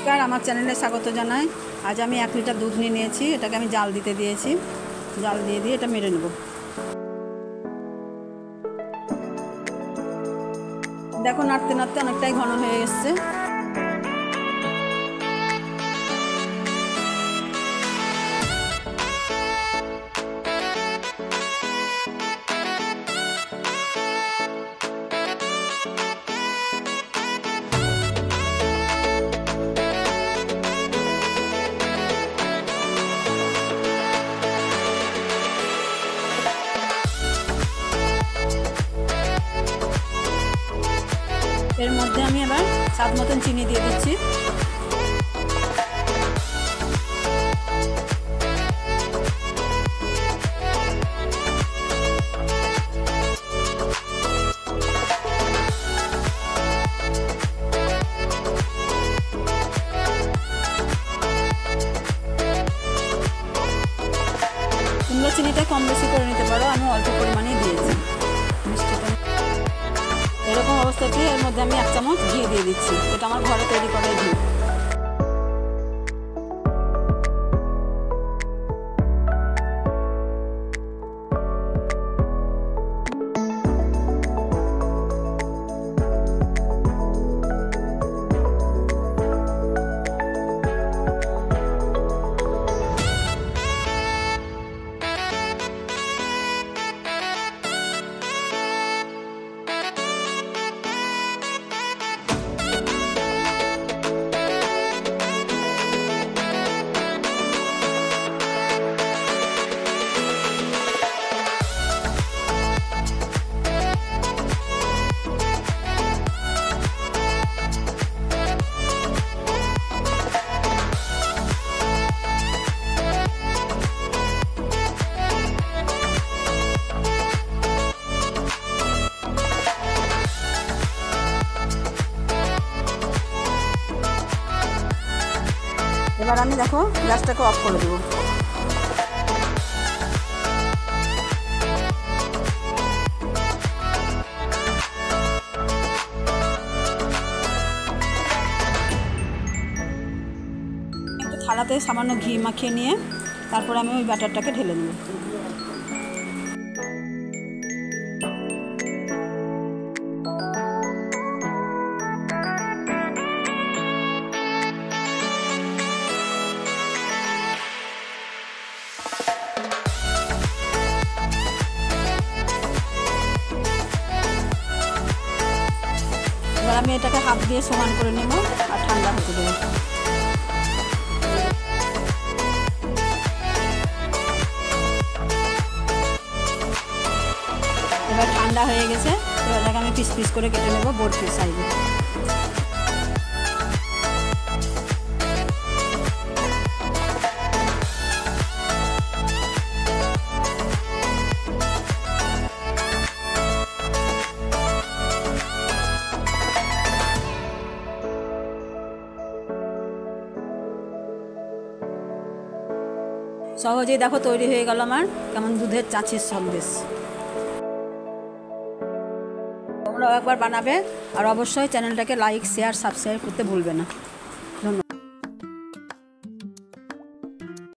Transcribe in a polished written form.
नमस्कार आमार चैनेले स्वागत जानाई। आज आमी 1 लिटार दूध निये निয়েছি, এটাকে আমি জাল দিতে দিয়েছি। জাল দিয়ে দিয়ে এটা মেরে নেব। দেখো নাড়তে নাড়তে অনেকটাই ঘন হয়ে গেছে। এর মধ্যে আমি এবার স্বাদ মতন চিনি দিয়ে দিচ্ছি। তোমরা চিনিটা কম বেশি করে নিতে পারো, আমি অল্প পরিমাণেই দিয়েছি। এরকম অবস্থাতে এর মধ্যে আমি 1 চামচ ঘি দিয়ে দিচ্ছি। এটা আমার ঘরে তৈরি করা ঘি। এবার আমি দেখো গ্যাসটাকে অফ করে দেব। একটু থালাতে সামান্য ঘি মাখিয়ে নিয়ে তারপর আমি ওই ব্যাটারটাকে ঢেলে নেব। এবার আমি এটাকে হাত দিয়ে সমান করে নেব আর ঠান্ডা হতে দেব। এবার ঠান্ডা হয়ে গেছে, এবার এটাকে আমি পিস পিস করে কেটে নেব বড় সাইজে। সহজেই দেখো তৈরি হয়ে গেল আমার কেমন দুধের চাচির সন্দেশ। তোমরাও একবার বানাবে আর অবশ্যই চ্যানেলটাকে লাইক শেয়ার সাবস্ক্রাইব করতে ভুলবে না।